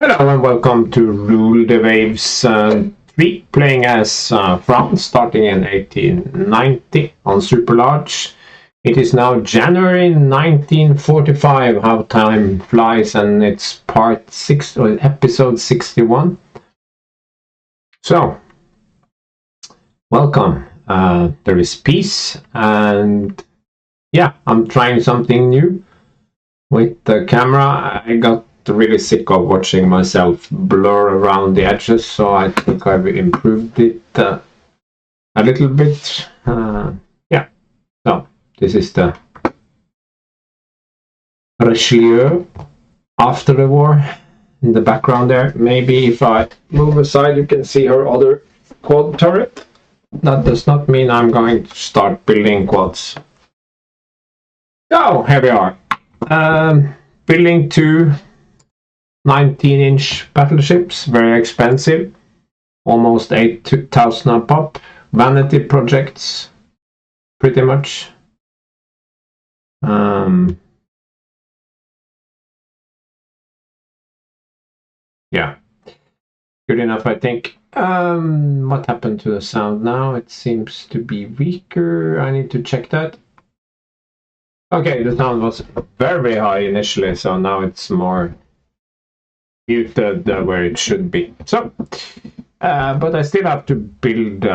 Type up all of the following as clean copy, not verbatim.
Hello and welcome to Rule the Waves 3, playing as France, starting in 1890 on Super Large. It is now January 1945, how time flies, and it's part 6, or episode 61. So, welcome. There is peace, and yeah, I'm trying something new with the camera. I got really sick of watching myself blur around the edges, so I think I've improved it a little bit. Yeah, so this is the Richelieu after the war in the background there. Maybe if I move aside, you can see her other quad turret. That does not mean I'm going to start building quads. So here we are. Building two 19-inch battleships, very expensive, almost 8,000 a pop. Vanity projects, pretty much. Yeah, good enough, I think. What happened to the sound now? It seems to be weaker. I need to check that. Okay, the sound was very high initially, so now it's more muted where it should be. So, but I still have to build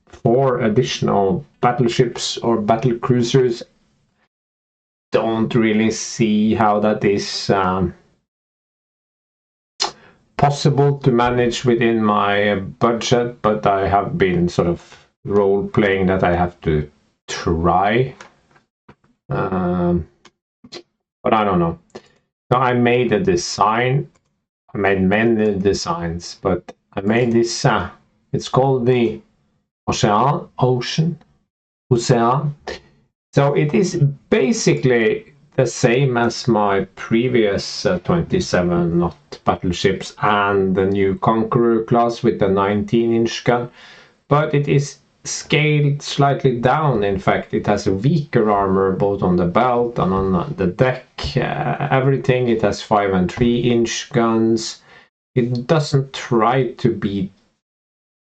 4 additional battleships or battle cruisers. Don't really see how that is possible to manage within my budget, but I have been sort of role playing that I have to try. But I don't know. So I made a design. I made many designs, but I made this. It's called the Ocean. So it is basically the same as my previous 27 knot battleships and the new Conqueror class with the 19-inch gun, but it is scaled slightly down. In fact, it has a weaker armor both on the belt and on the deck. Everything. It has 5 and 3-inch guns. It doesn't try to be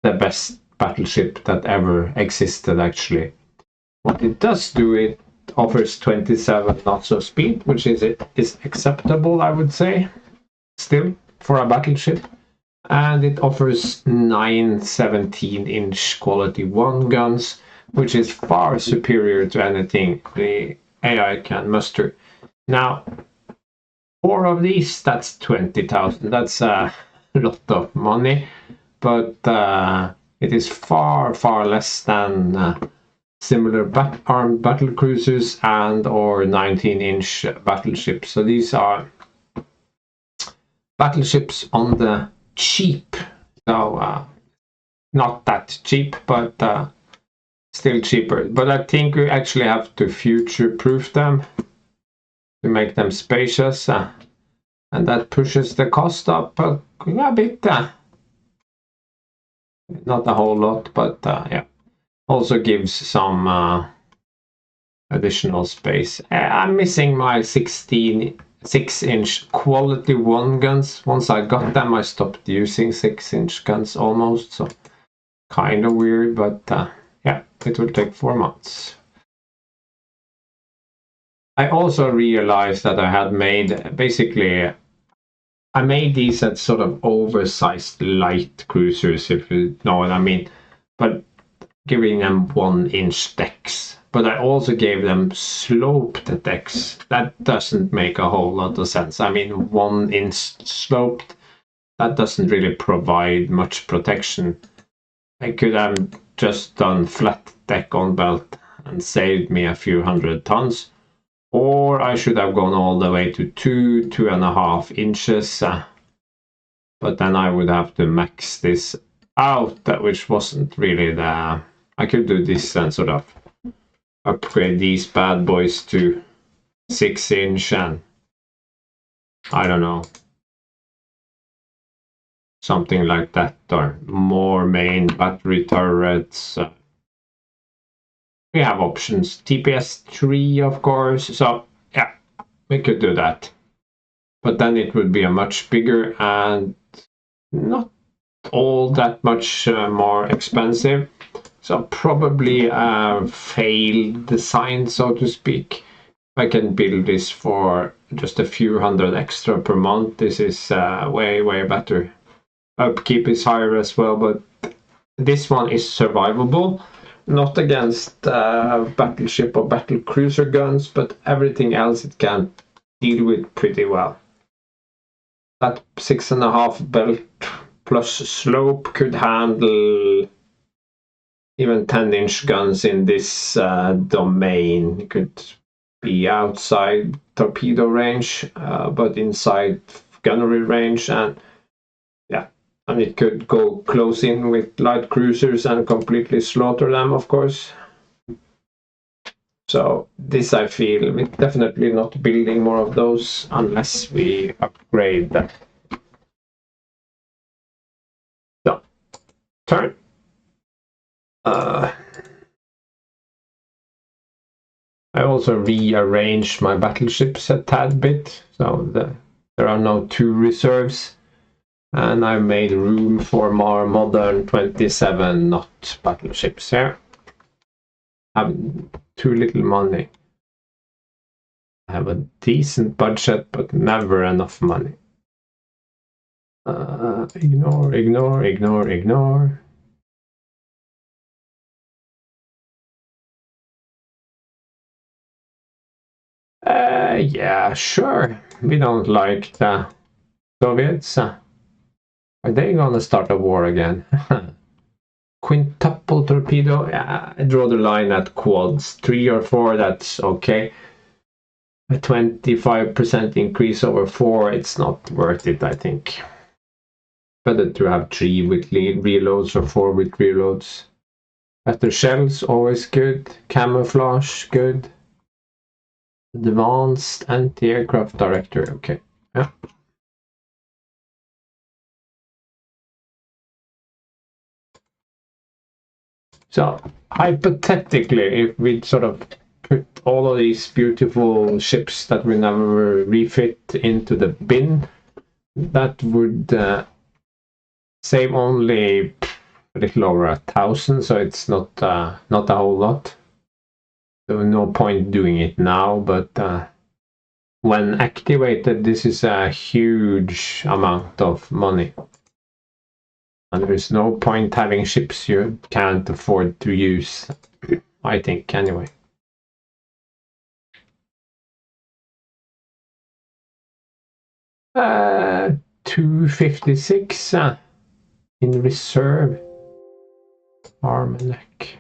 the best battleship that ever existed, actually. What it does do, it offers 27 knots of speed, which is acceptable, I would say, still for a battleship. And it offers 9 17-inch quality 1 guns, which is far superior to anything the AI can muster. Now, 4 of these, that's 20,000. That's a lot of money, but it is far less than similar armed battle cruisers and or 19-inch battleships. So these are battleships on the cheap. So not that cheap, but still cheaper. But I think we actually have to future-proof them to make them spacious, and that pushes the cost up a bit. Not a whole lot, but yeah. Also gives some additional space. I'm missing my 6-inch quality 1 guns. Once I got them, I stopped using 6-inch guns almost. So kind of weird, but yeah, it will take 4 months. I also realized that I had made I made these as sort of oversized light cruisers, if you know what I mean, but giving them 1-inch decks. But I also gave them sloped decks. That doesn't make a whole lot of sense. I mean, 1-inch sloped, that doesn't really provide much protection. I could have just done flat deck on belt and saved me a few 100 tons. Or I should have gone all the way to 2.5 inches. But then I would have to max this out, which wasn't really the... I could do this and sort of upgrade these bad boys to 6-inch and I don't know, something like that, or more main battery turrets. We have options. TPS 3, of course. So yeah, we could do that. but then it would be a much bigger and not all that much more expensive. So probably a failed design, so to speak. I can build this for just a few hundred extra per month. This is way better. Upkeep is higher as well, but this one is survivable. Not against battleship or battle cruiser guns, but everything else it can deal with pretty well. That 6.5 belt plus slope could handle even 10-inch guns in this domain. It could be outside torpedo range, but inside gunnery range, and yeah, and it could go close in with light cruisers and completely slaughter them, of course. So this, I feel, we're definitely not building more of those unless we upgrade them. So, turn. I also rearranged my battleships a tad bit, so there are now 2 reserves, and I made room for more modern 27 knot battleships here. I have too little money. I have a decent budget, but never enough money. Ignore. Yeah, sure. We don't like the Soviets. Are they gonna start a war again? Quintuple torpedo? Yeah, I draw the line at quads. 3 or 4, that's okay. A 25% increase over 4, it's not worth it, I think. Better to have 3 with reloads or 4 with reloads. Better shells, always good. Camouflage, good. Advanced anti-aircraft director, okay. Yeah. So hypothetically, if we sort of put all of these beautiful ships that we never refit into the bin, that would save only a little over 1,000, so it's not a whole lot. So no point doing it now, but when activated, this is a huge amount of money. And there's no point having ships you can't afford to use, I think, anyway. Uh, 256 in reserve. Armagnac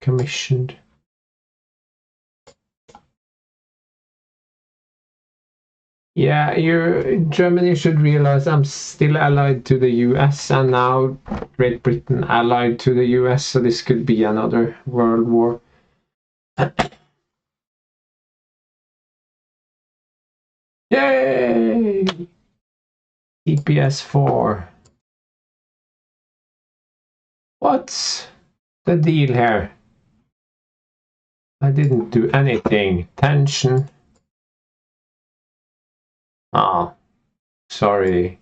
commissioned. Yeah, Germany should realize I'm still allied to the US, and now Great Britain allied to the US, so this could be another world war. Yay! EPS 4. What's the deal here? I didn't do anything. Tension. Oh, sorry.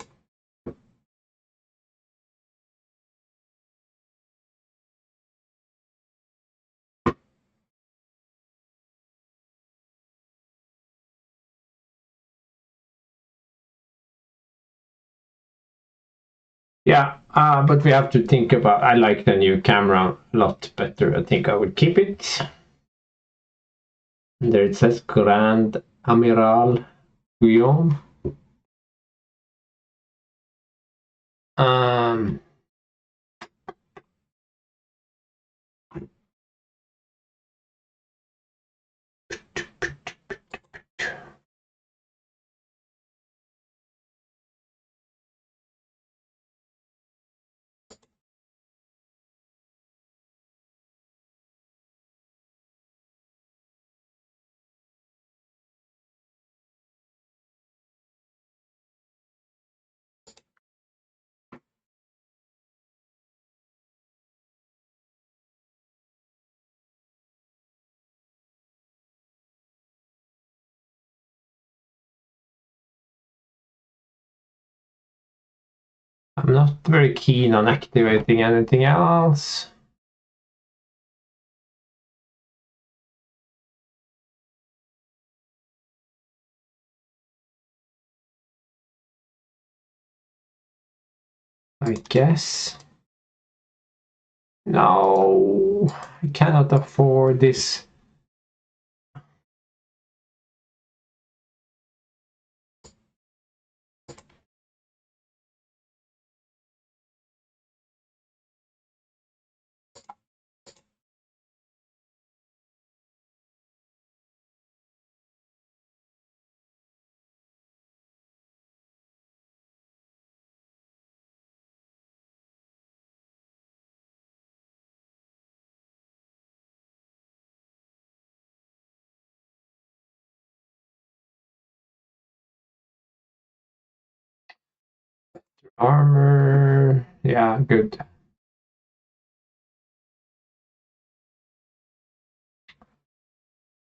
Yeah, but we have to think about. I like the new camera a lot better. I think I would keep it. And there it says Grand Amiral Guillaume. Um, I'm not very keen on activating anything else. I guess. No, I cannot afford this. Armor, yeah, good.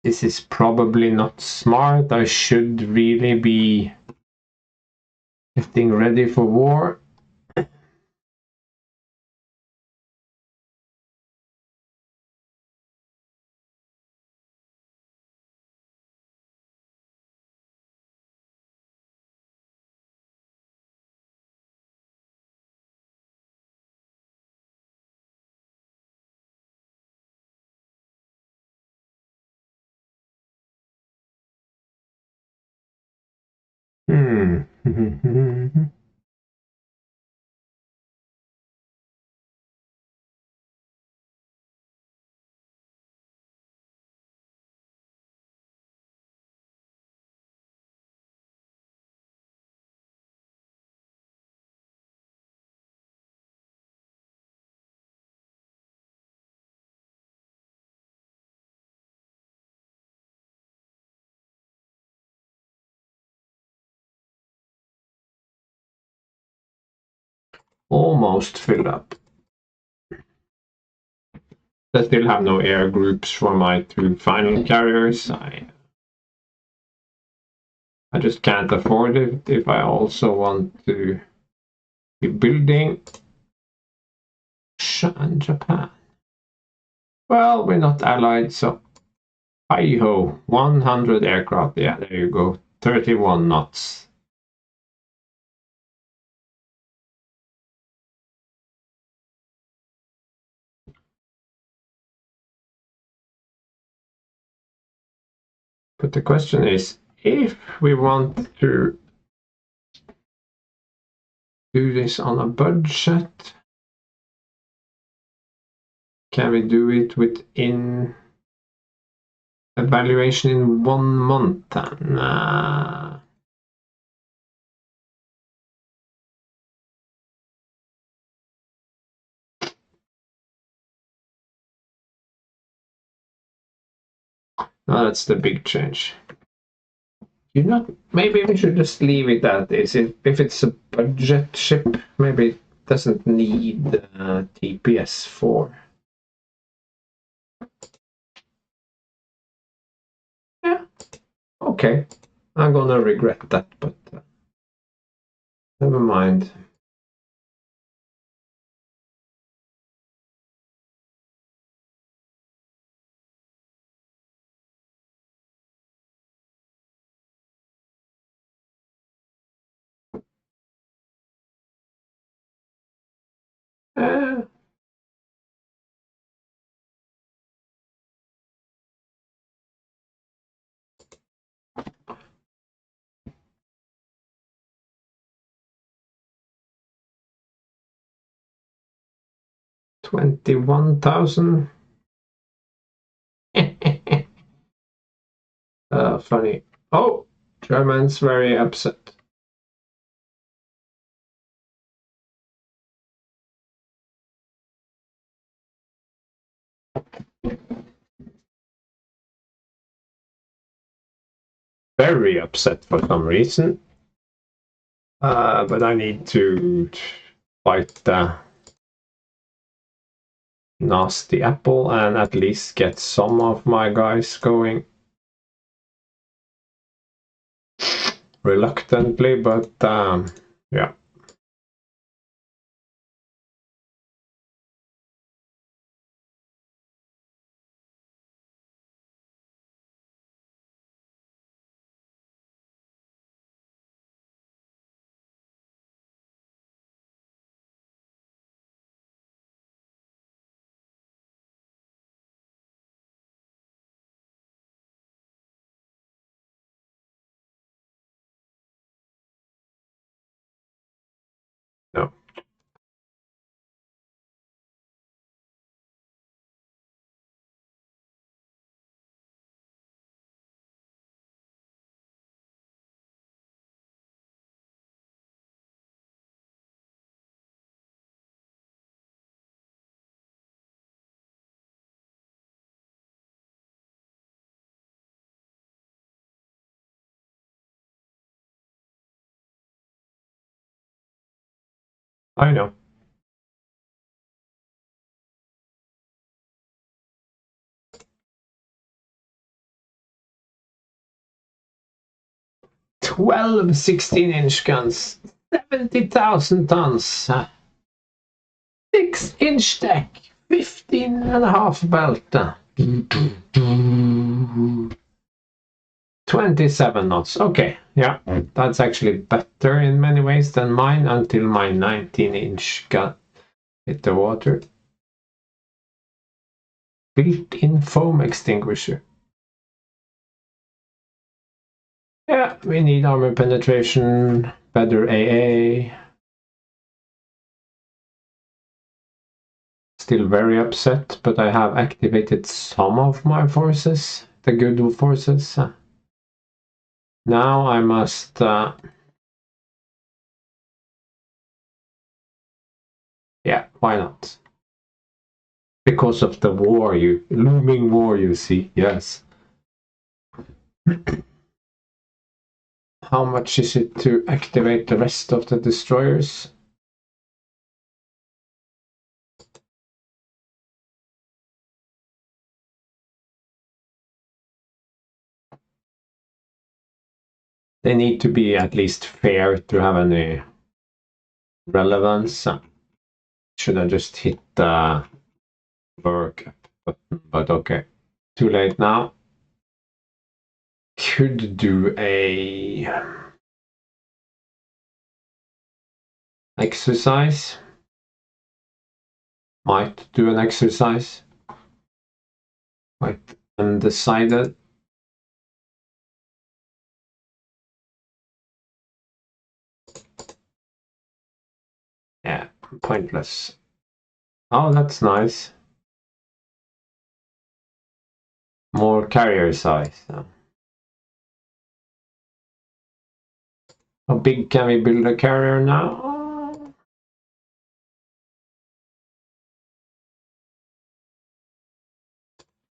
This is probably not smart. I should really be getting ready for war. Hmm. Almost filled up. I still have no air groups for my 2 final carriers. I just can't afford it if I also want to be building and Japan. Well, we're not allied, so hi-ho, 100 aircraft. Yeah, there you go, 31 knots. But the question is, if we want to do this on a budget, can we do it within evaluation in 1 month? Nah. No, that's the big change. Maybe we should just leave it at this. If it's a budget ship, maybe it doesn't need TPS 4. Yeah, okay. I'm gonna regret that, but never mind. Uh, 21,000. Funny. Oh, German's very upset. Very upset for some reason. But I need to fight the nasty apple and at least get some of my guys going. Reluctantly, but yeah. I know. Twelve 16-inch guns, 70,000 tons, 6-inch deck, 15.5 belt. 27 knots. Okay, yeah, that's actually better in many ways than mine until my 19-inch got hit the water. Built-in foam extinguisher. Yeah, we need armor penetration, better AA. Still very upset, but I have activated some of my forces, the good forces. Now I must yeah, why not? Because of the war, looming war, you see. Yes. How much is it to activate the rest of the destroyers? They need to be at least fair to have any relevance. Should I just hit the work button? But okay, too late now. Could do a exercise. Might do an exercise. Quite undecided. Yeah, pointless. Oh, that's nice. More carrier size. How big can we build a carrier now?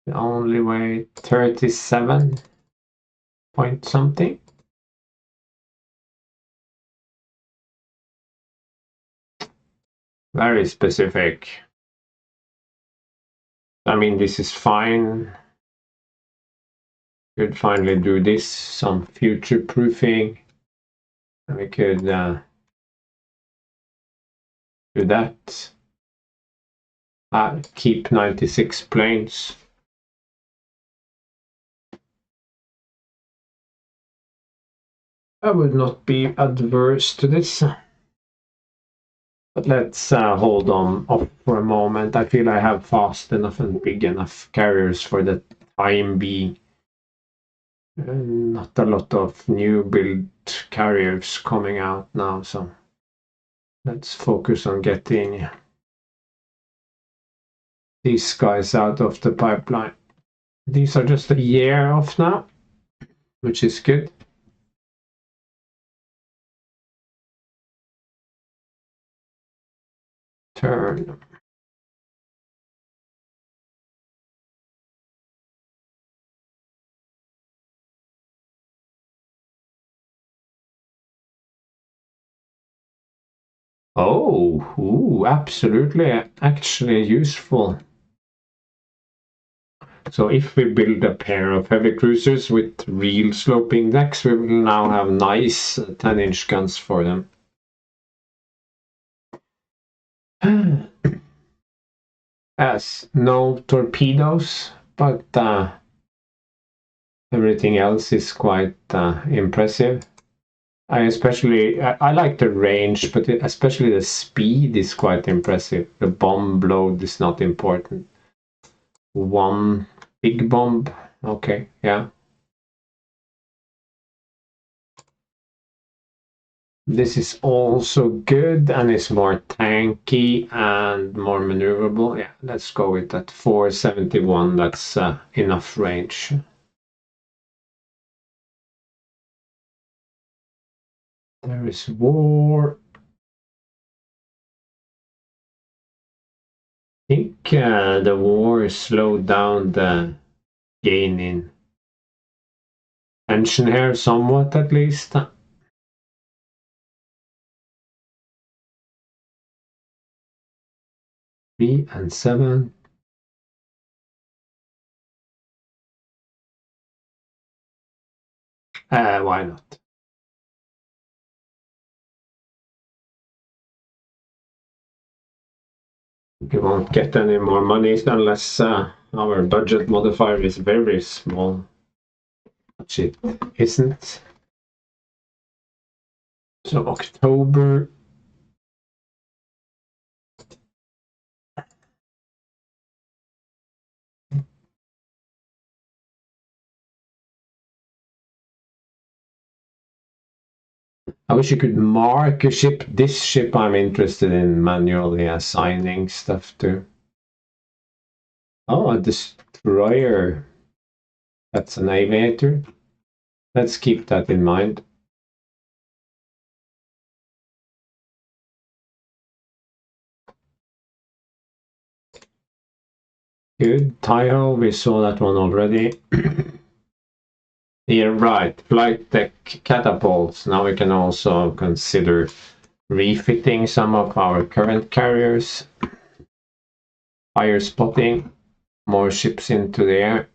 We only weigh 37 point something. Very specific. I mean, this is fine. Could finally do this, some future proofing. And we could do that. Keep 96 planes. I would not be adverse to this. But let's hold on off for a moment. I feel I have fast enough and big enough carriers for the time being. Not a lot of new build carriers coming out now, so let's focus on getting these guys out of the pipeline. These are just a year off now, which is good. Turn. Oh, ooh, absolutely, actually useful. So if we build a pair of heavy cruisers with real sloping decks, we will now have nice 10-inch guns for them. Yes, no torpedoes, but everything else is quite impressive. I like the range, but especially the speed is quite impressive. The bomb load is not important. One big bomb, okay, yeah. This is also good and is more tanky and more maneuverable. Yeah, let's go with that 471. That's enough range. There is war. I think the war slowed down the gain in tension here somewhat, at least. 3 and 7. Why not? We won't get any more money unless our budget modifier is very small, which it isn't. So October. I wish you could mark a ship. This ship I'm interested in manually assigning stuff to. Oh, a destroyer. That's an aviator. Let's keep that in mind. Good. Taiho, we saw that one already. Yeah, right. Flight deck catapults. Now we can also consider refitting some of our current carriers. Higher spotting. More ships into the air.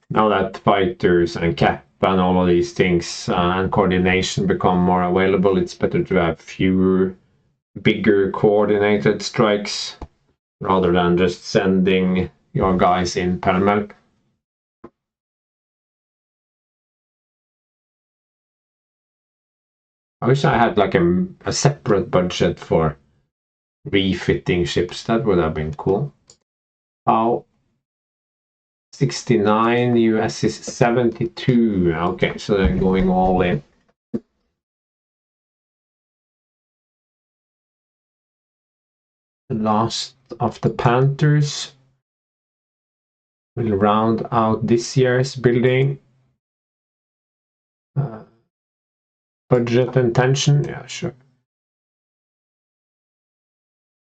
Now that fighters and cap and all of these things and coordination become more available, it's better to have fewer, bigger coordinated strikes rather than just sending your guys in pell-mell. I wish I had like a separate budget for refitting ships. That would have been cool. Oh, 69, US is 72. Okay, so they're going all in. The last of the Panthers will round out this year's building. Budget and tension, yeah, sure.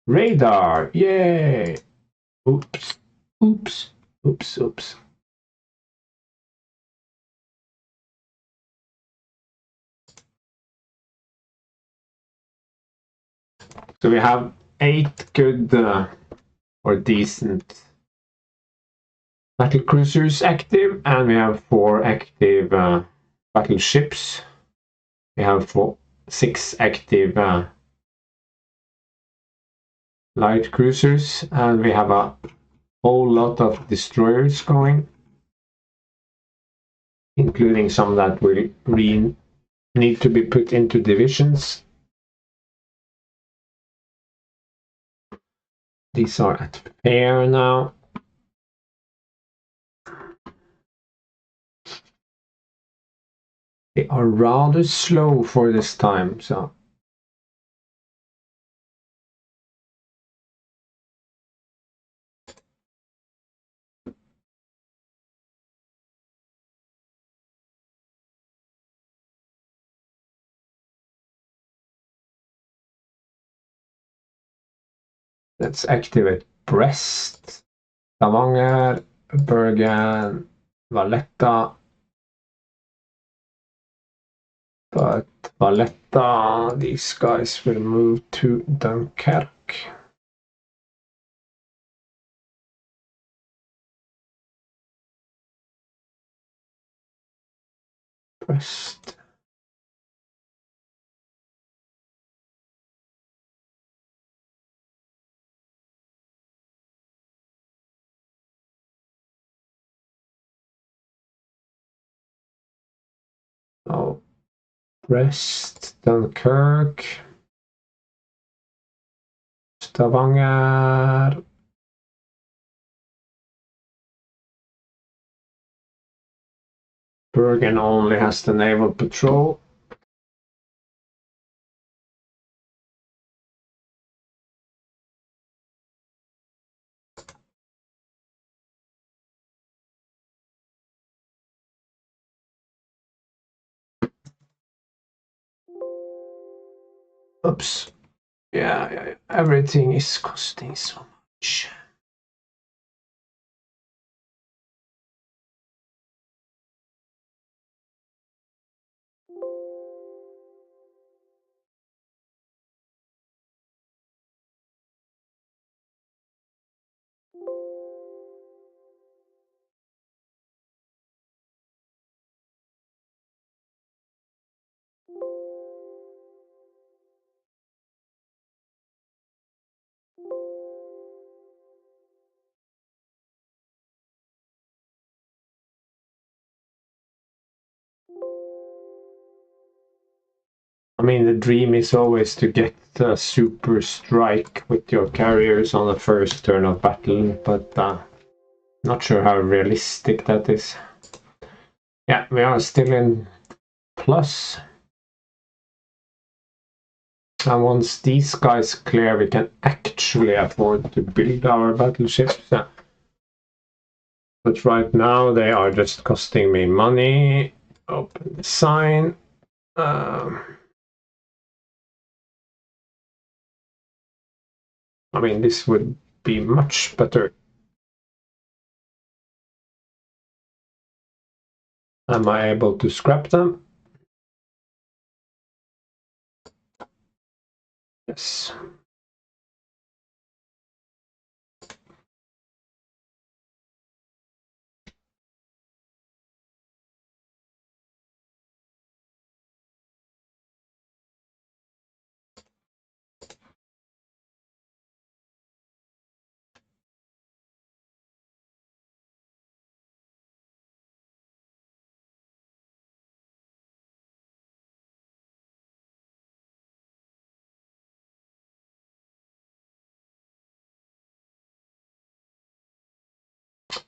Radar, yay! Oops, oops, oops, oops. So we have 8 good or decent battle cruisers active, and we have 4 active battleships. We have 6 active light cruisers, and we have a whole lot of destroyers going, including some that will need to be put into divisions. These are at pair now. They are rather slow for this time, so let's activate Brest, Stavanger, Bergen, Valletta. But Valletta, these guys will move to Dunkirk. Brest. Oh, Brest, Dunkirk, Stavanger. Bergen only has the naval patrol. Oops. Yeah, everything is costing so much. I mean, the dream is always to get a super strike with your carriers on the first turn of battle, but not sure how realistic that is. Yeah, we are still in plus. And once these guys clear, we can actually afford to build our battleships. But right now they are just costing me money. Open the sign. I mean, this would be much better. Am I able to scrap them? Yes.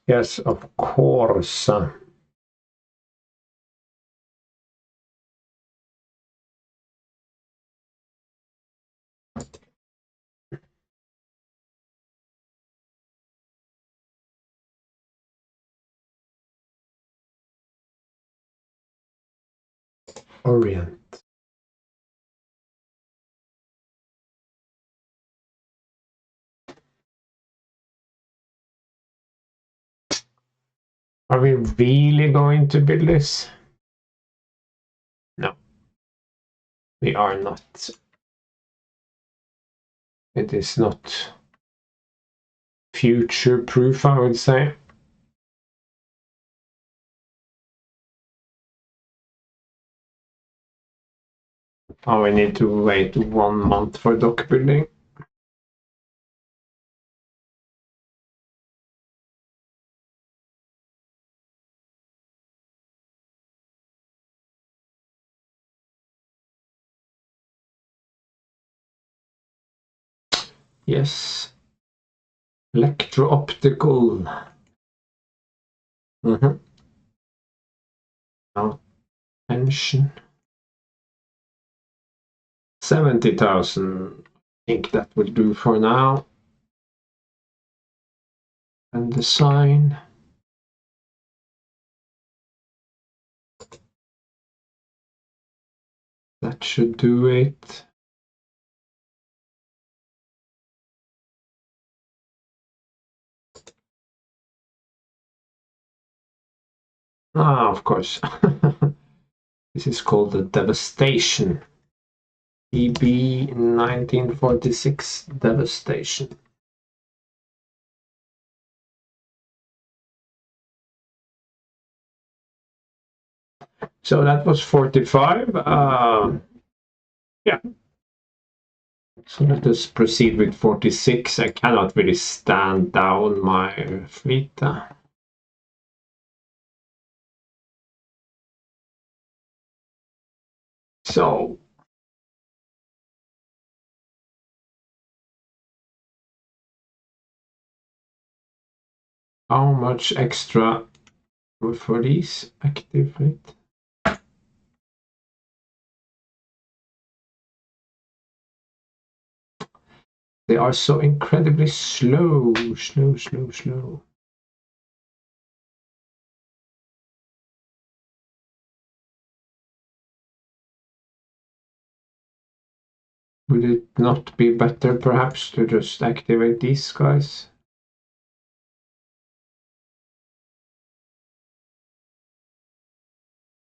Yes, of course. Orient. Are we really going to build this? No, we are not. It is not future proof, I would say. Oh, we need to wait 1 month for dock building. Yes. Electro-optical. Now, pension. 70,000. I think that will do for now. And the sign. That should do it. Ah, of course. This is called the devastation. EB 1946 devastation. So that was 45. Yeah. So let us proceed with 46. I cannot really stand down my fleet. So how much extra for these active fleet? They are so incredibly slow. Would it not be better perhaps to just activate these guys?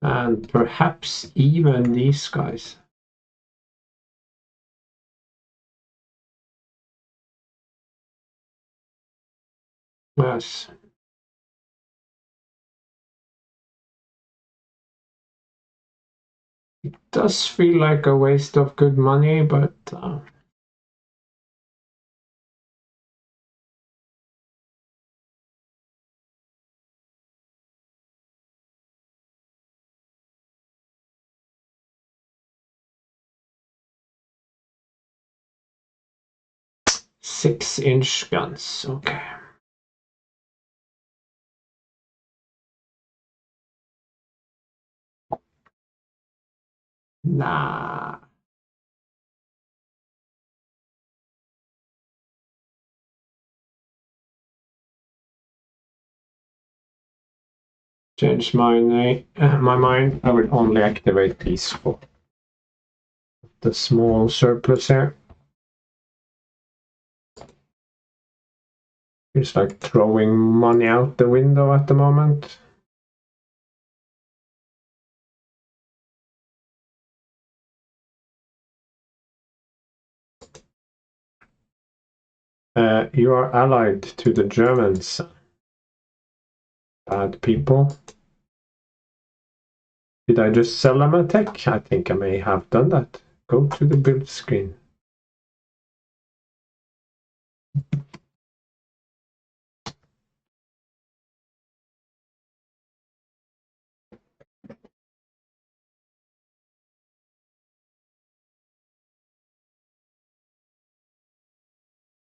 And perhaps even these guys. Yes. It does feel like a waste of good money, but 6-inch guns. Okay. Nah. Change my mind. I will only activate these for the small surplus here. It's like throwing money out the window at the moment. You are allied to the Germans. Bad people. Did I just sell them a tech? I think I may have done that. Go to the build screen.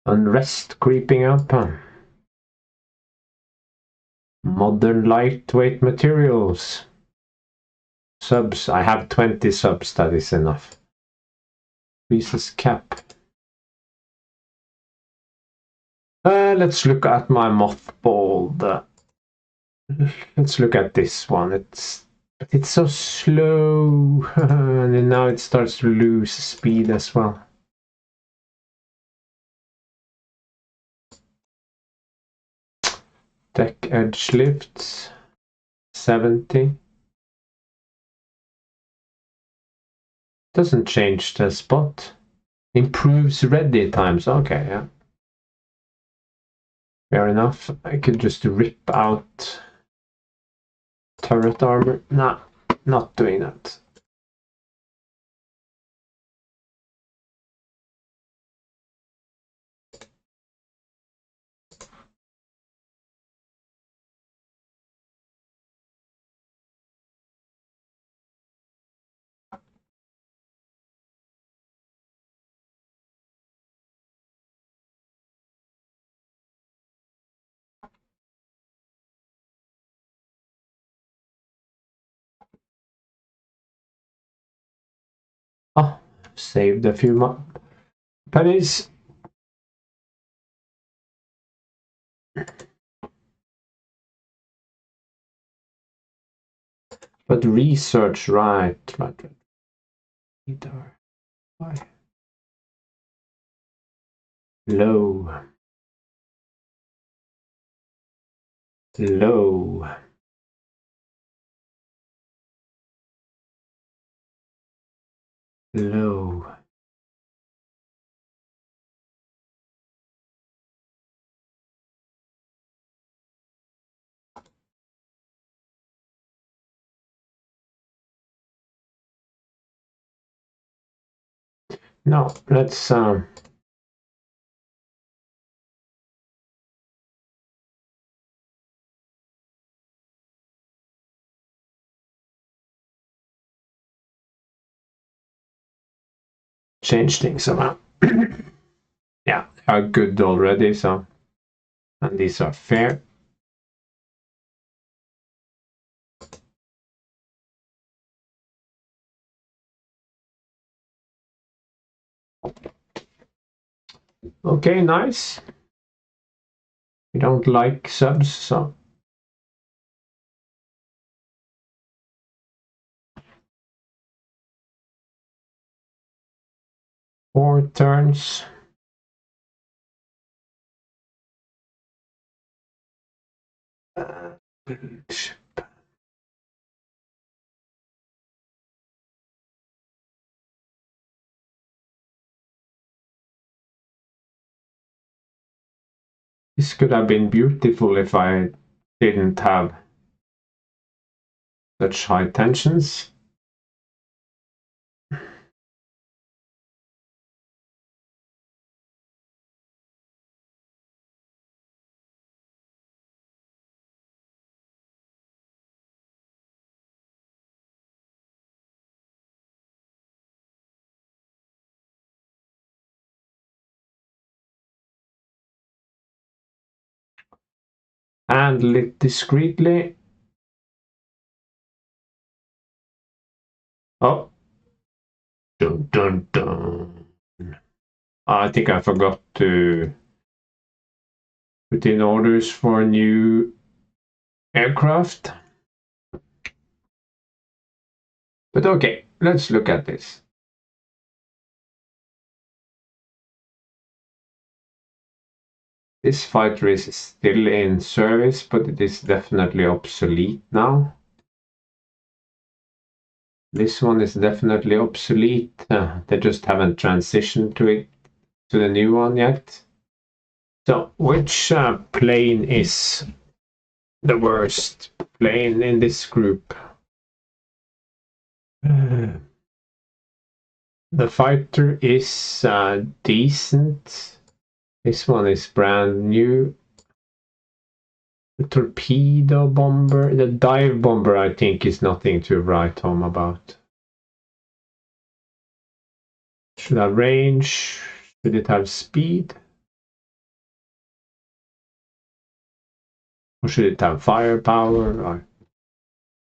Unrest creeping up. Modern lightweight materials. Subs. I have 20 subs. That is enough. Increases cap. Let's look at my mothballed. Let's look at this one. It's so slow, and now it starts to lose speed as well. Deck edge lifts 70. Doesn't change the spot. Improves ready times. Okay, yeah. Fair enough. I could just rip out turret armor. Nah, not doing that. Oh, saved a few pennies. But research, right. Why? Low. Low. Low. No, let's change things around. Yeah, they are good already, so, and these are fair. Okay, nice. We don't like subs, so. 4 turns. This could have been beautiful if I didn't have such high tensions. Handle it discreetly. Oh, dun dun dun. I think I forgot to put in orders for a new aircraft. But okay, let's look at this. This fighter is still in service, but it is definitely obsolete now. This one is definitely obsolete. They just haven't transitioned to the new one yet. So, which plane is the worst plane in this group? The fighter is decent. This one is brand new. The torpedo bomber, the dive bomber, I think is nothing to write home about. Should have range? Should it have speed? Or should it have firepower? Or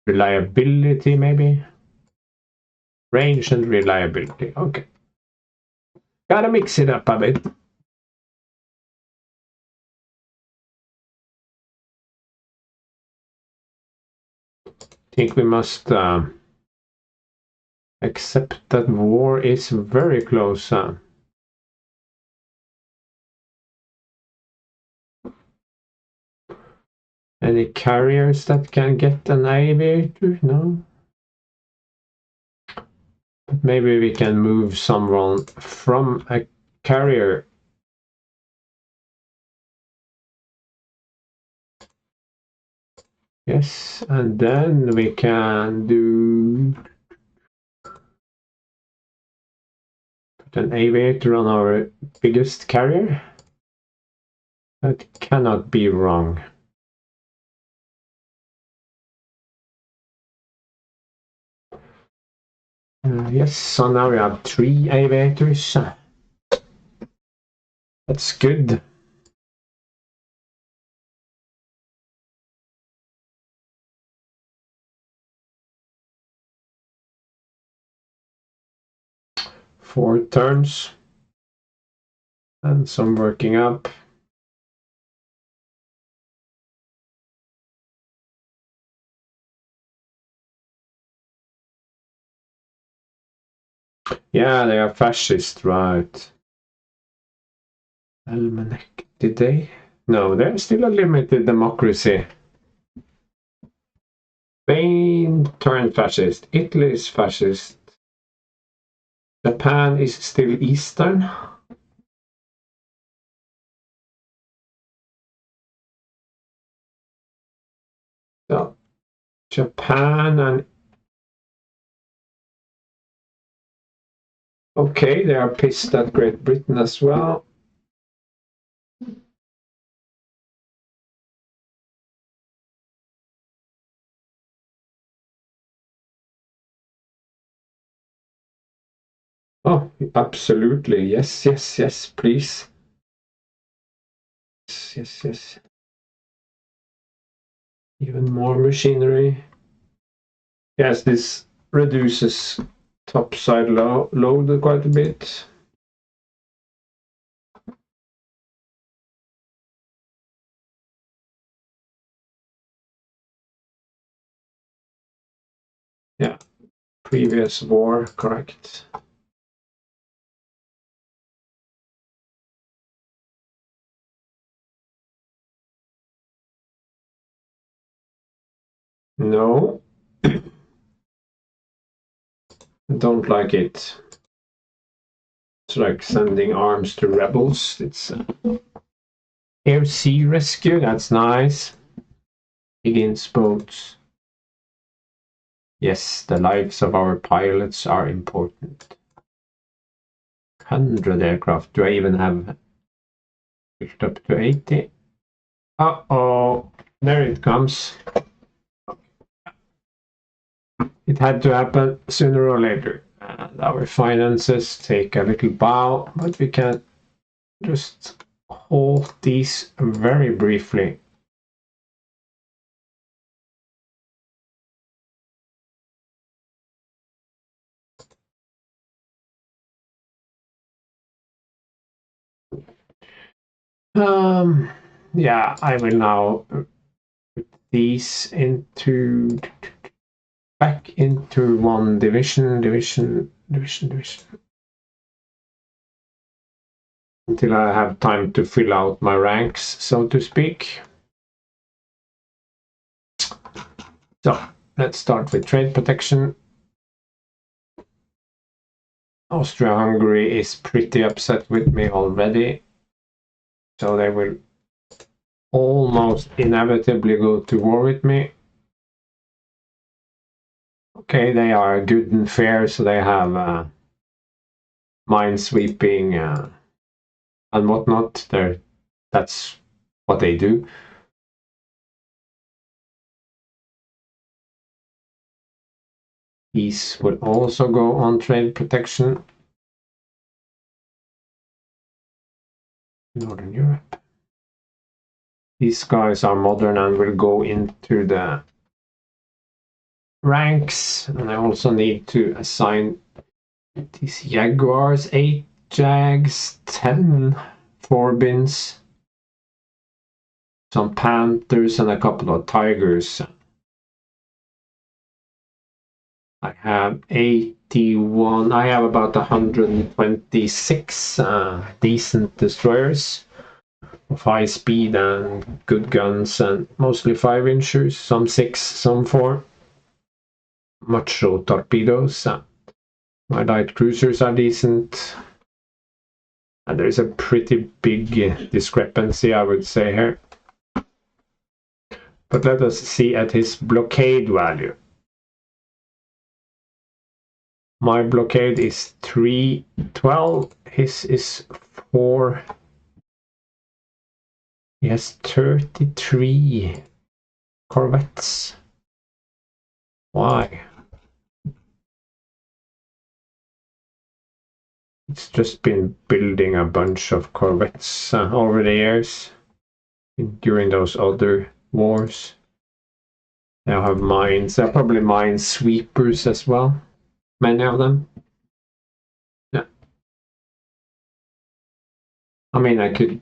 reliability, maybe? Range and reliability. Okay. Gotta mix it up a bit. Think we must accept that war is very close. Any carriers that can get an aviator? No. But maybe we can move someone from a carrier. Yes, and then we can do put an aviator on our biggest carrier. That cannot be wrong. Yes, so now we have 3 aviators. That's good. Four turns. And some working up. Yeah, they are fascist, right? Almanac, did they? No, they're still a limited democracy. Spain turned fascist. Italy is fascist. Japan is still Eastern. So Japan and okay, they are pissed at Great Britain as well. Oh, absolutely. Yes, yes, yes, please. Yes, yes, yes. Even more machinery. Yes, this reduces topside load quite a bit. Yeah, previous war, correct. No, don't like it. It's like sending arms to rebels. It's air sea rescue, that's nice. Higgins boats. Yes, the lives of our pilots are important. 100 aircraft. Do I even have picked up to 80? Uh-oh, there it comes. It had to happen sooner or later. And our finances take a little bow, but we can just halt these very briefly. Yeah, I will now put these into back into one division until I have time to fill out my ranks, so to speak. So let's start with trade protection. Austria-Hungary is pretty upset with me already, so they will almost inevitably go to war with me. Okay, they are good and fair, so they have minesweeping and whatnot. That's what they do. These will also go on trade protection. Northern Europe. These guys are modern and will go into the ranks. And I also need to assign these Jaguars, 8 Jags, 10 Forbins, some Panthers, and a couple of Tigers. I have 81. I have about 126 decent destroyers of high speed and good guns, and mostly 5-inchers, some 6, some 4. Macho torpedoes. My light cruisers are decent. And there's a pretty big discrepancy, I would say, here. But let us see at his blockade value. My blockade is 312. His is 4. He has 33 corvettes. Why? It's just been building a bunch of corvettes over the years during those other wars. They'll have mines. They're probably mine sweepers as well. Many of them. Yeah. I mean, I could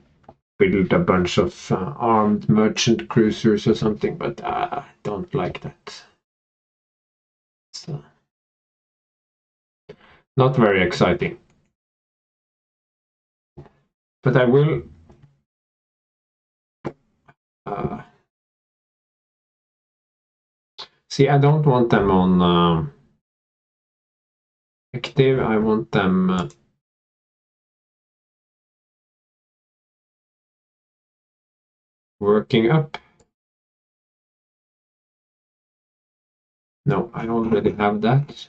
build a bunch of armed merchant cruisers or something, but I don't like that. So, not very exciting. But I will see, I don't want them on active. I want them working up. No, I already have that.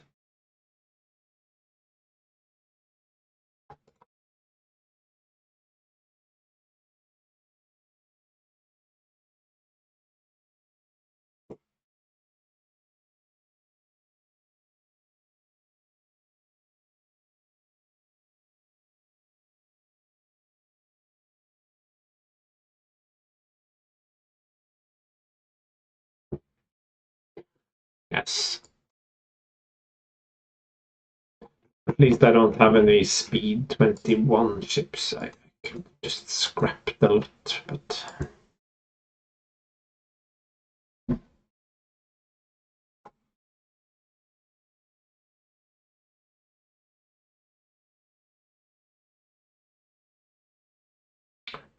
Yes. At least I don't have any speed 21 ships. I could just scrap the lot, but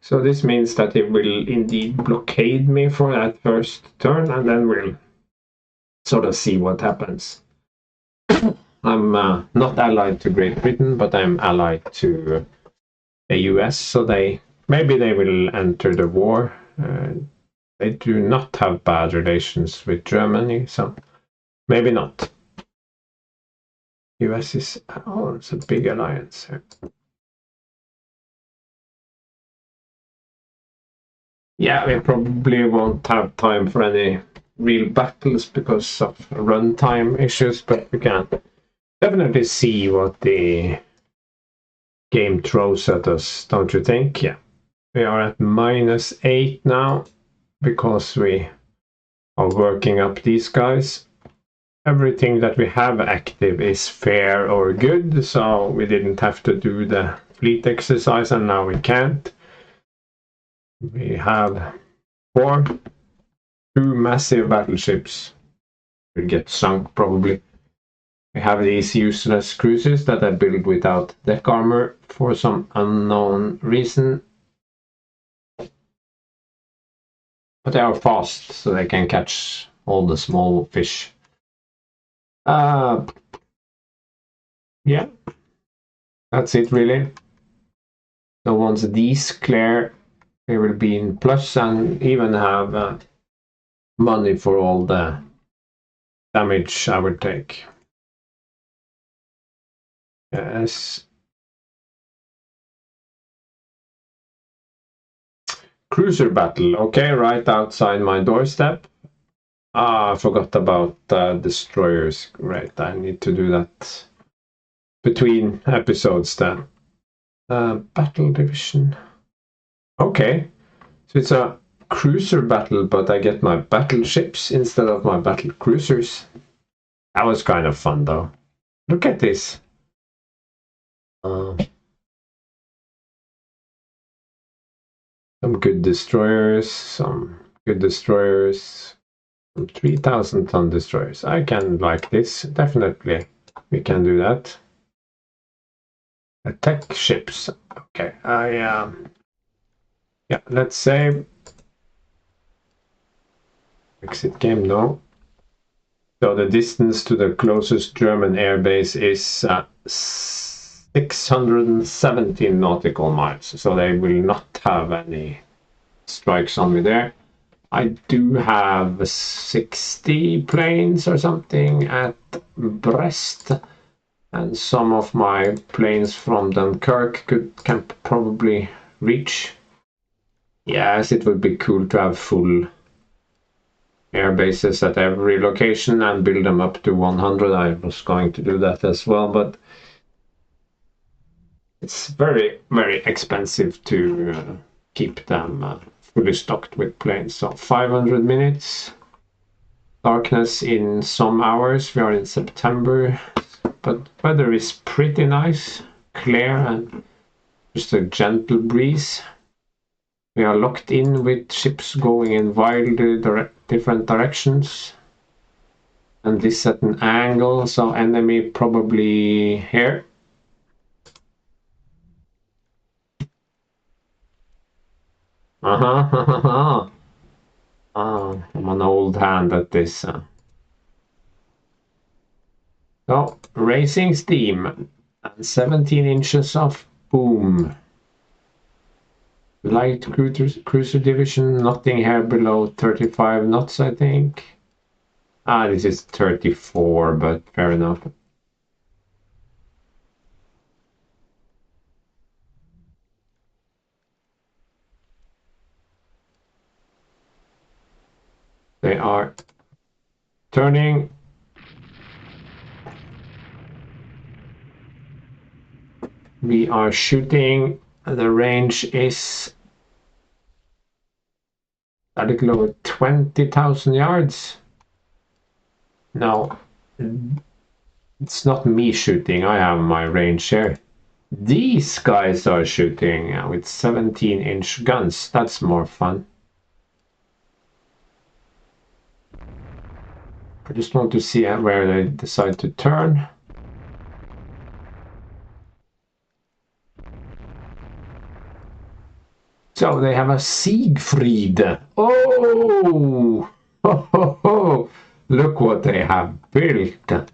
so this means that it will indeed blockade me for that first turn, and then we'll sort of see what happens. I'm not allied to Great Britain, but I'm allied to the US, so maybe they will enter the war. They do not have bad relations with Germany, so maybe not. US is, oh, it's a big alliance here. Yeah, we probably won't have time for any real battles because of runtime issues, but we can definitely see what the game throws at us, don't you think? Yeah. We are at -8 now because we are working up these guys. Everything that we have active is fair or good, so we didn't have to do the fleet exercise, and now we can't. We have two massive battleships. Will get sunk probably. We have these useless cruisers that I built without deck armor for some unknown reason. But they are fast, so they can catch all the small fish. Yeah, that's it really. So once these clear, they will be in plus and even have money for all the damage I will take. Yes. Cruiser battle. Okay, right outside my doorstep. I forgot about destroyers. Right, I need to do that between episodes then. Battle division. Okay, so it's a cruiser battle, but I get my battleships instead of my battle cruisers. That was kind of fun though. Look at this. Some good destroyers, some good destroyers, some 3,000 ton destroyers. I can like this, definitely. We can do that. Attack ships. Okay, yeah, let's save. Exit game, no. So the distance to the closest German airbase is 617 nautical miles, so they will not have any strikes on me there. I do have 60 planes or something at Brest, and some of my planes from Dunkirk can probably reach. Yes, it would be cool to have full air bases at every location and build them up to 100. I was going to do that as well, but it's very, very expensive to keep them fully stocked with planes. So 500 minutes. Darkness in some hours. We are in September, but weather is pretty nice, clear, and just a gentle breeze. We are locked in with ships going in wildly different directions. And this at an angle, so enemy probably here. I'm an old hand at this. So, racing steam and 17 inches of boom. Light cruiser division, nothing here below 35 knots, I think. This is 34, but fair enough. They are turning. We are shooting. The range is a little over 20,000 yards. No, it's not me shooting. I have my range here. These guys are shooting with 17-inch guns. That's more fun. I just want to see where they decide to turn. So they have a Siegfried. Oh! Ho, ho, ho. Look what they have built.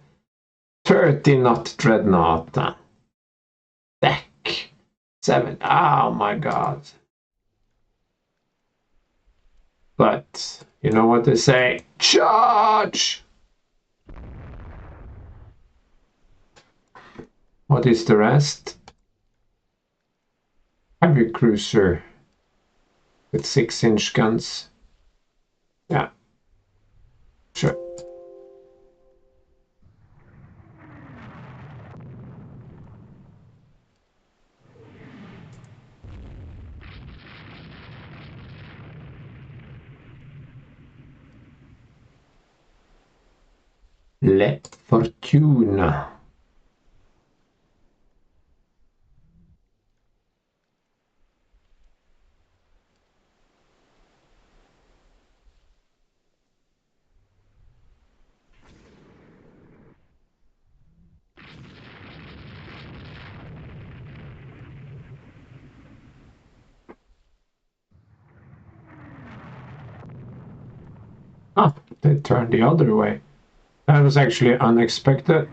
30-knot dreadnought. Deck. 7. Oh my god. But you know what they say? Charge! What is the rest? Heavy cruiser with 6-inch guns. Yeah, sure. Le Fortuna. Ah, they turned the other way. That was actually unexpected.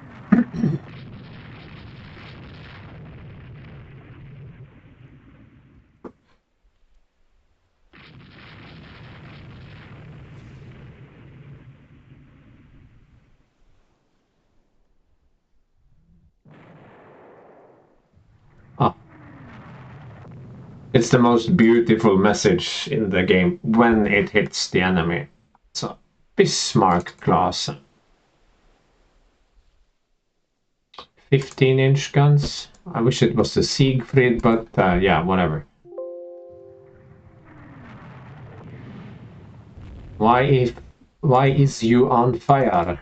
Ah, it's the most beautiful message in the game when it hits the enemy. So, Bismarck class. 15-inch guns. I wish it was the Siegfried, but yeah, whatever. Why is you on fire?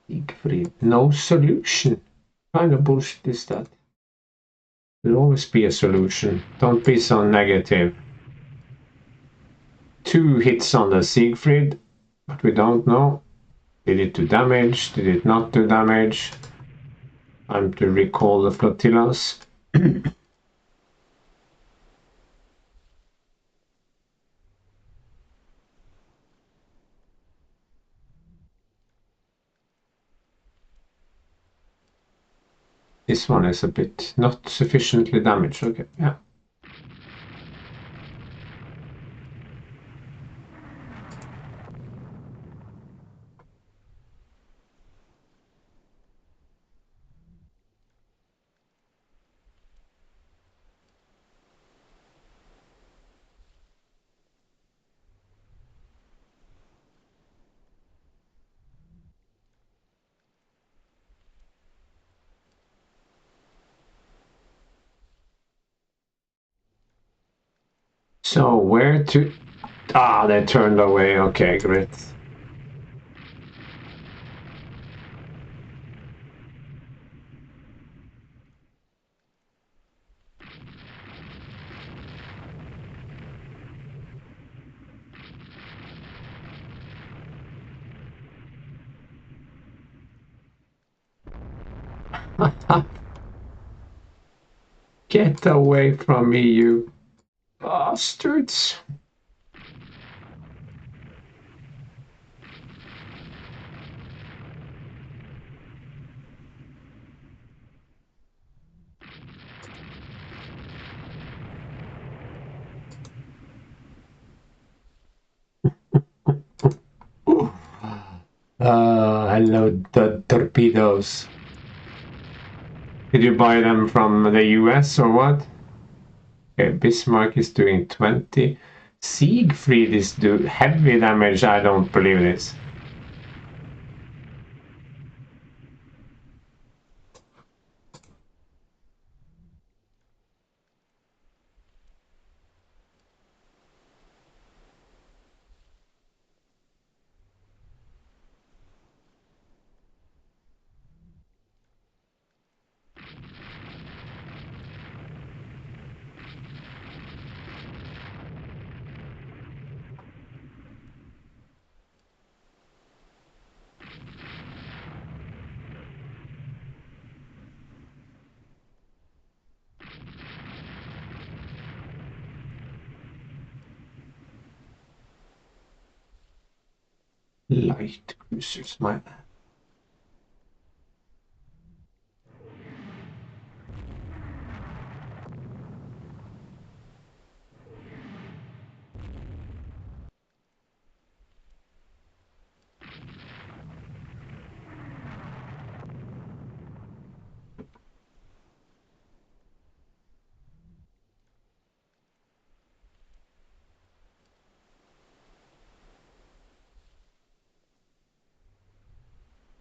Siegfried, no solution. What kind of bullshit is that? There'll always be a solution. Don't be so negative. 2 hits on the Siegfried, but we don't know. Did it do damage? Did it not do damage? Time to recall the flotillas. This one is a bit not sufficiently damaged. Okay, yeah. So where to... Ah, they turned away. Okay, great. Get away from me, you bastards. Hello, the torpedoes. Did you buy them from the US or what? Okay, Bismarck is doing 20. Siegfried is doing heavy damage. I don't believe this. Light cruisers, my...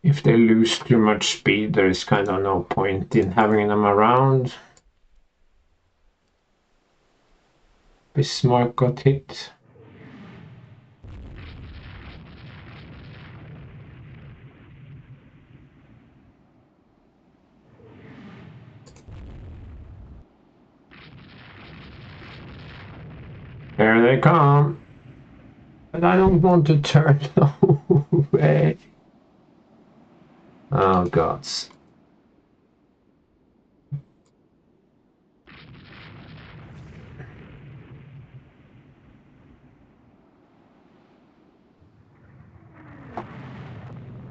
If they lose too much speed, there is kind of no point in having them around. Bismarck got hit. There they come. But I don't want to turn away. Oh, gods.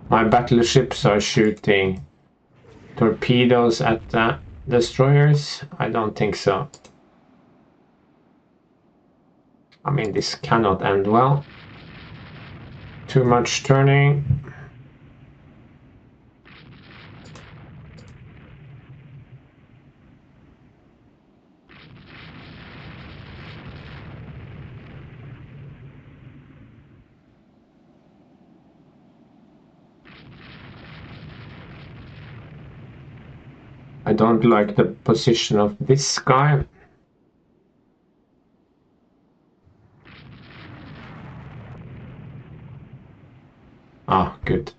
My battleships are shooting torpedoes at the destroyers? I don't think so. I mean, this cannot end well. Too much turning. I don't like the position of this guy. Ah, good.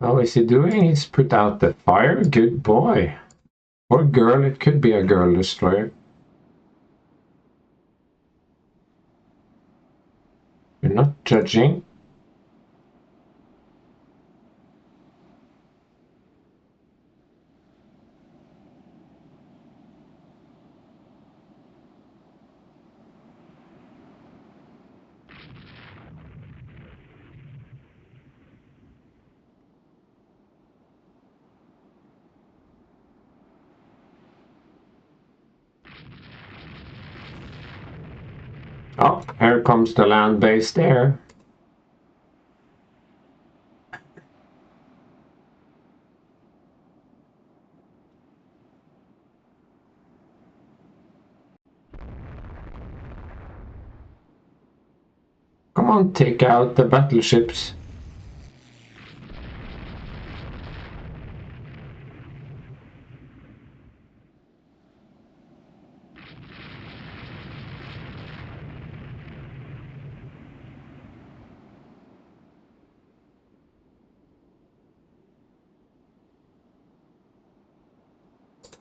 How is he doing? He's put out the fire. Good boy. Or girl, it could be a girl destroyer. You're not judging. Oh, here comes the land base there. Come on, take out the battleships.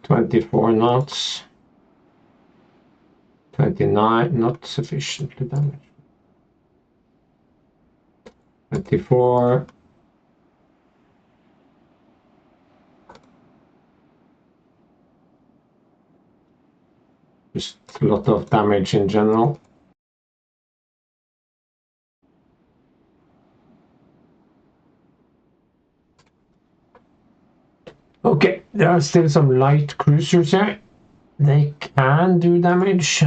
"24 knots. 29, not sufficiently damaged. 24. Just a lot of damage in general. Okay, there are still some light cruisers here. They can do damage.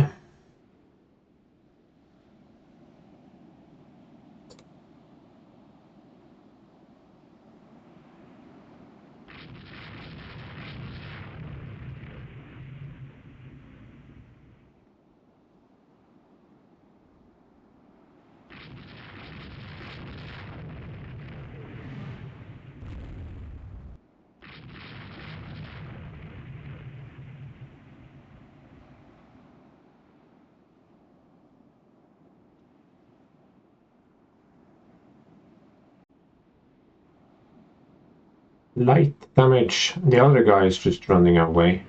Light damage. The other guy is just running away.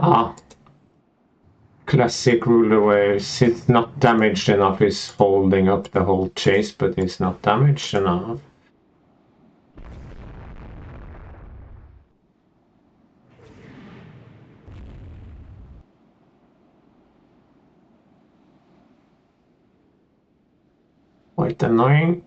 Ah, classic ruler where it's not damaged enough. He's holding up the whole chase, but it's not damaged enough. Quite annoying.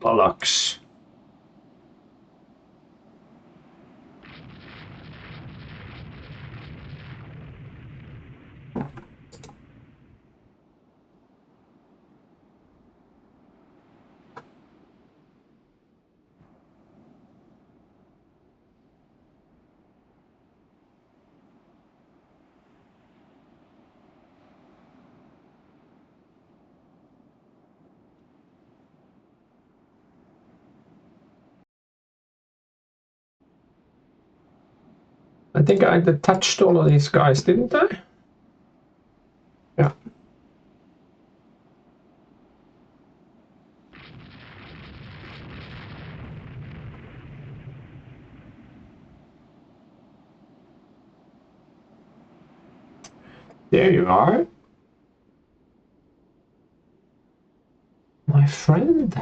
Bollocks. I think I detached all of these guys, didn't I? Yeah. There you are. My friend.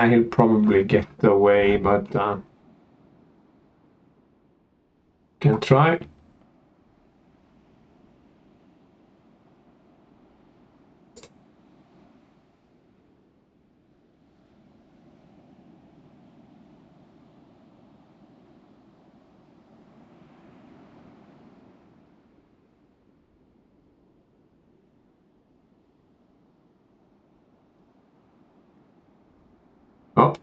He'll probably get away, but can try. Oh.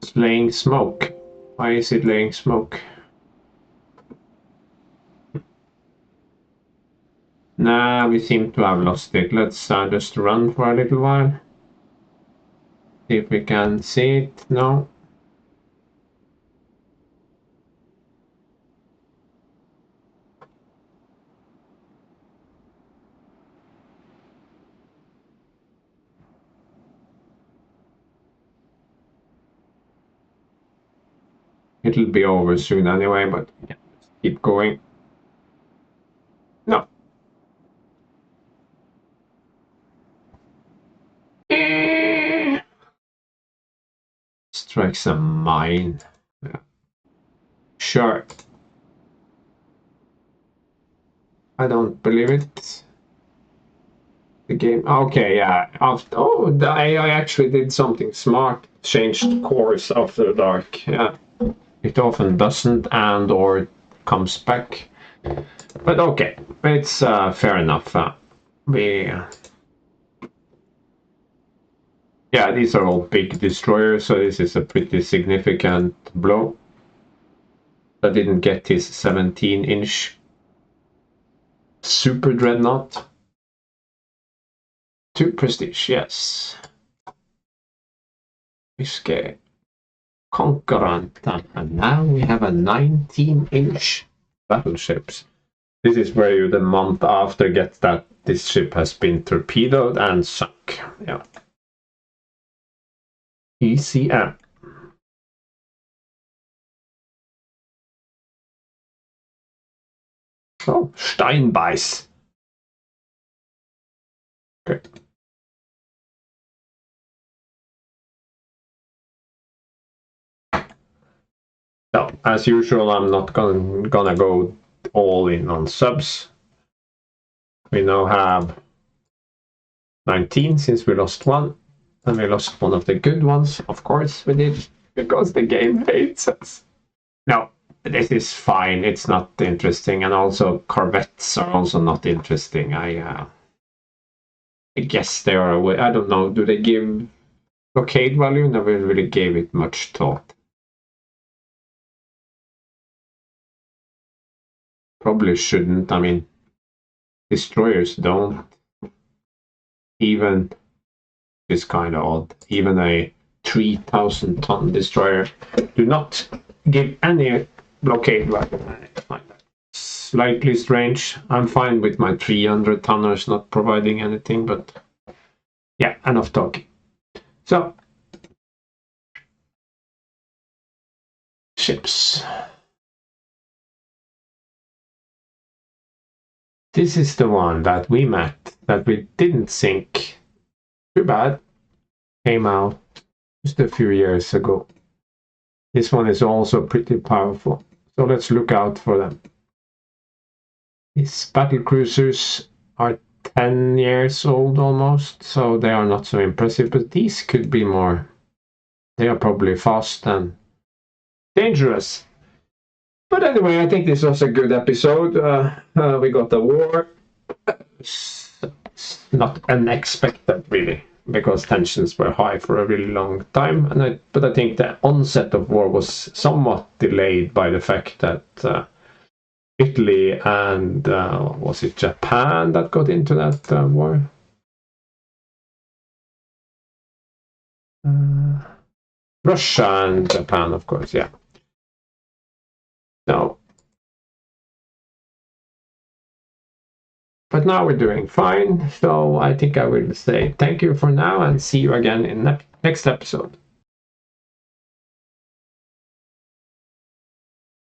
It's laying smoke. Why is it laying smoke? Nah, we seem to have lost it. Let's just run for a little while. See if we can see it. No. It'll be over soon anyway, but yeah, let's keep going. No. Strikes a mine. Yeah. Sure. I don't believe it. The game. Okay, yeah. After, oh, the AI actually did something smart. Changed course after dark. Yeah. It often doesn't and or comes back. But okay, it's fair enough. Yeah, these are all big destroyers, so this is a pretty significant blow. I didn't get his 17-inch super dreadnought. 2 prestige, yes. Biscay. Conquerant. And now we have a 19-inch battleships. This is where you the month after get that this ship has been torpedoed and sunk. Yeah. ECM. Oh, Steinbeiß. Okay. So, as usual, I'm not gonna go all in on subs. We now have 19 since we lost one, and we lost one of the good ones. Of course we did, because the game hates us. No, this is fine. It's not interesting, and also corvettes are also not interesting. I guess they are. I don't know. Do they give blockade value? Never really gave it much thought. Probably shouldn't. I mean, destroyers don't. Even is kind of odd. Even a 3,000-ton destroyer do not give any blockade wagon. I find that slightly strange. I'm fine with my 300 tonners not providing anything, but yeah, enough talking. So, ships. This is the one that we met that we didn't think too bad. Came out just a few years ago. This one is also pretty powerful, so let's look out for them. These battle cruisers are 10 years old almost, so they are not so impressive, but these could be more. They are probably fast and dangerous. But anyway, I think this was a good episode. We got the war. It's not unexpected, really, because tensions were high for a really long time. But I think the onset of war was somewhat delayed by the fact that Italy and was it Japan that got into that war? Russia and Japan, of course, yeah. No. But now we're doing fine, so I think I will say thank you for now and see you again in the next episode.